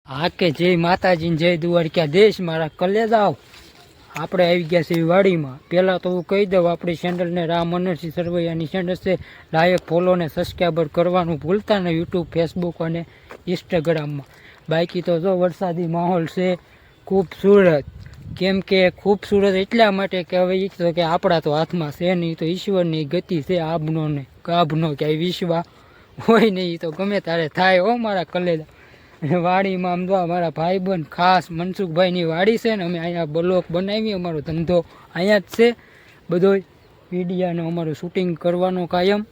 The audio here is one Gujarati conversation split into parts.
હા કે જય માતાજી જય દ્વારકા દેશ મારા કલેજાઓ આપણે આવી ગયા છે વાડીમાં. પહેલાં તો હું કહી દઉં, આપણી ચેનલને રામ અનરસિંહ સરવૈયાની ચેનલ છે, લાયક ફોલો ને સબસ્ક્રાઈબર કરવાનું ભૂલતા ને યુટ્યુબ ફેસબુક અને ઇન્સ્ટાગ્રામમાં. બાકી તો જો વરસાદી માહોલ છે ખૂબસૂરત. કેમ કે ખૂબસૂરત એટલા માટે કે હવે એ તો કે આપણા તો હાથમાં છે નહીં, તો ઈશ્વરની ગતિ છે. આભનો ને ગાભનો ક્યાંય વિશ્વા હોય નહીં, એ તો ગમે તારે થાય હો મારા કલેજા. અને વાડીમાં આમ જો અમારા ભાઈબંધ ખાસ મનસુખભાઈની વાડી છે ને, અમે અહીંયા બ્લોક બનાવી, અમારો ધંધો અહીંયા જ છે બધો. વિડીયાનો અમારું શૂટિંગ કરવાનો, કાયમ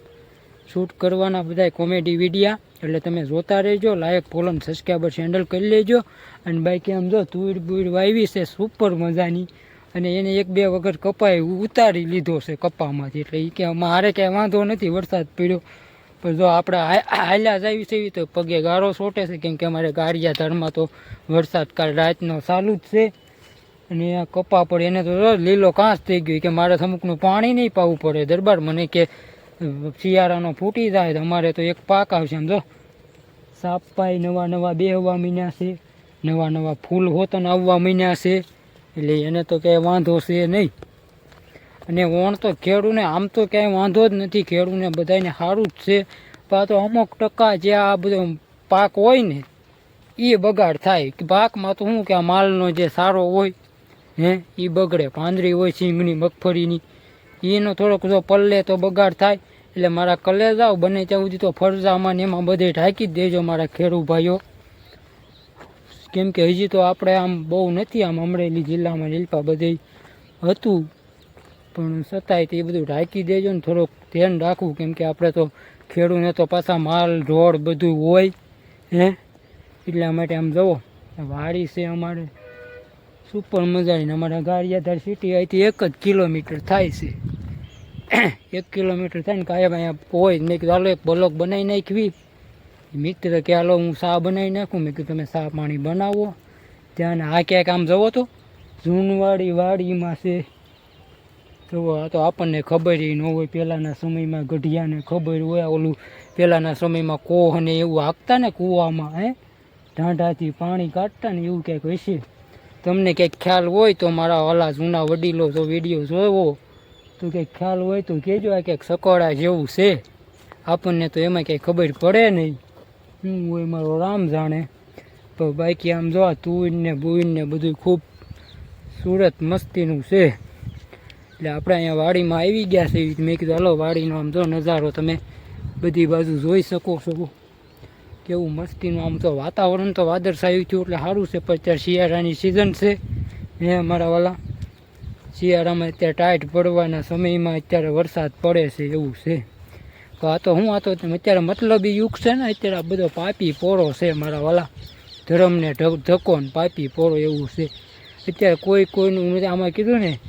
શૂટ કરવાના બધા કોમેડી વિડીયા, એટલે તમે જોતા રહેજો. લાયક ફોલો ને સબસ્ક્રાઈબર હેન્ડલ કરી લેજો. અને બાકી આમ જો તુર બુર વાવી છે સુપર મજાની, અને એને એક બે વખત કપાય ઉતારી લીધો છે કપામાંથી, એટલે એ કે મારે ક્યાંય વાંધો નથી, વરસાદ પડ્યો. પણ જો આપણે હાલ્યા જાવી છે તો પગે ગારો છોટે છે, કેમ કે અમારે ગારિયા ધારમાં તો વરસાદ કાલ રાતનો ચાલુ જ છે. અને આ કપા પડે એને તો લીલો કાંસ થઈ ગયો, કે મારે અમુકનું પાણી નહીં પાવું પડે દરબાર. મને કે શિયાળાનો ફૂટી જાય તો અમારે તો એક પાક આવશે. આમ જો સાપાઈ નવા નવા બેહવા મીન્યા છે, નવા નવા ફૂલ હોતન આવવા મીન્યા છે, એટલે એને તો ક્યાંય વાંધો છે નહીં. અને ઓણ તો ખેડૂને આમ તો ક્યાંય વાંધો જ નથી, ખેડૂને બધાને સારું જ છે. પણ તો અમુક ટકા જે આ બધો પાક હોય ને એ બગાડ થાય. પાકમાં તો શું કે આ માલનો જે સારો હોય એ બગડે. પાંદરી હોય સિંગની મગફળીની, એનો થોડોક જો પલ્લે તો બગાડ થાય. એટલે મારા કલેજાઓ બને ત્યાં સુધી તો ફરજામાં ને એમાં બધે ઢાંકી જ દેજો મારા ખેડૂત ભાઈઓ. કેમ કે હજી તો આપણે આમ બહુ નથી, આમ અમરેલી જિલ્લામાં લીલપા બધે હતું, પણ છતાંય તે બધું ઢાંકી દેજો ને થોડુંક ધ્યાન રાખવું. કેમ કે આપણે તો ખેડૂને તો પાછા માલ ઢોળ બધું હોય એટલા માટે. આમ જુઓ વાડી છે અમારે સુપર મજાની. અમારા ગારિયાધાર સિટી અહીંથી 1 જ કિલોમીટર થાય છે. 1 કિલોમીટર થાય ને કાયમ અહીંયા હોય. મેં કીધું હાલો એક બ્લોક બનાવી નાખવી. મિત્ર કે હાલો હું ચા બનાવી નાખું. મેં કીધું તમે ચા પાણી બનાવો ત્યાં. આ ક્યાંક આમ જવો તો જૂનવાડી વાડીમાં છે. તો આ તો આપણને ખબર ન હોય, પહેલાંના સમયમાં ગઢિયાને ખબર હોય. ઓલું પહેલાંના સમયમાં કોહ ને એવું હાંકતા ને કૂવામાં, ઢાંઢાથી પાણી કાઢતા ને એવું ક્યાંક હશે. તમને ક્યાંક ખ્યાલ હોય તો મારા ઓલા જૂના વડીલો જો વિડીયો જોવો તો કંઈક ખ્યાલ હોય તો કહેજો. આ ક્યાંક સકોડા જેવું છે, આપણને તો એમાં ક્યાંય ખબર પડે નહીં. હું હોય મારો રામ જાણે. તો બાકી આમ જો તુરને બુરને બધું ખૂબ સુરત મસ્તીનું છે. એટલે આપણે અહીંયા વાડીમાં આવી ગયા છે. મેં કીધું હાલો વાડીનો આમ જો નજારો તમે બધી બાજુ જોઈ શકો છો, કેવું મસ્તીનું. આમ તો વાતાવરણ તો વાદળછાયું થયું એટલે સારું છે. પણ અત્યારે શિયાળાની સિઝન છે અમારા વાલા. શિયાળામાં અત્યારે ટાઈટ પડવાના સમયમાં અત્યારે વરસાદ પડે છે એવું છે. તો આ તો હું અત્યારે મતલબી યુગ છે ને, અત્યારે આ બધો પાપી પોરો છે મારા વાલા. ધર્મને ધક્કો ને પાપી પોરો એવું છે અત્યારે. કોઈનું આમાં કીધું ને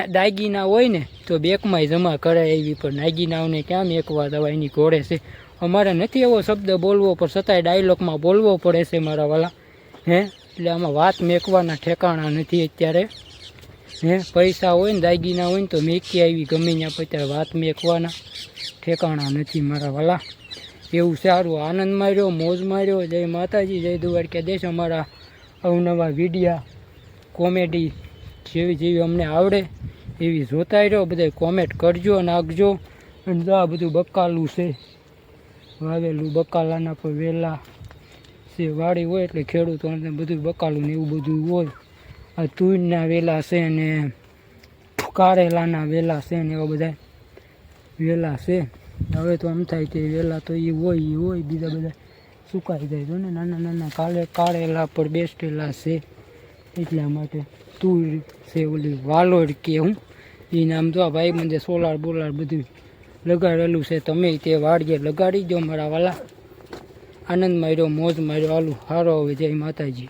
દાગીના હોય ને તો બેંકમાં જમા કરાય એવી, પણ દાગીનાઓને ક્યાં મેકવા દવા એની ઘોડે છે. અમારે નથી એવો શબ્દ બોલવો, પણ છતાંય ડાયલોગમાં બોલવો પડે છે મારા વાલા. એટલે આમાં વાત મેકવાના ઠેકાણા નથી અત્યારે. પૈસા હોય ને દાગીના હોય ને તો મેકી આવી ગમે ત્યાં, પણ અત્યારે વાત મેકવાના ઠેકાણા નથી મારા વાલા. એવું સારું આનંદ માર્યો, મોજ માર્યો. જય માતાજી જય દ્વારકા દેશ. અમારા અવનવા વિડીયા કોમેડી જેવી અમને આવડે એવી જોતા રહ્યો. બધા કોમેન્ટ કરજો, નાખજો. અને જો આ બધું બકાલું છે વાવેલું, બકાલાના પર વેલા છે. વાડી હોય એટલે ખેડૂતોને બધું બકાલું ને એવું બધું હોય. આ તુરના વેલા છે ને કારેલાના વેલા છે ને એવા બધા વેલા છે. હવે તો આમ થાય કે વેલા તો એ હોય બીજા બધા સુકાઈ જાય તો ને નાના નાના કારેલા પર બેસેલા છે. એટલા માટે તુર છે ઓલી વાલોડ કે હું એ નામ જો ભાઈ મને સોલાર બોલાર બધું લગાડેલું છે. તમે તે વાડીએ લગાડી દો મારા વાલા. આનંદ માર્યો, મોજ માર્યો. હાલું સારો હવે જય માતાજી.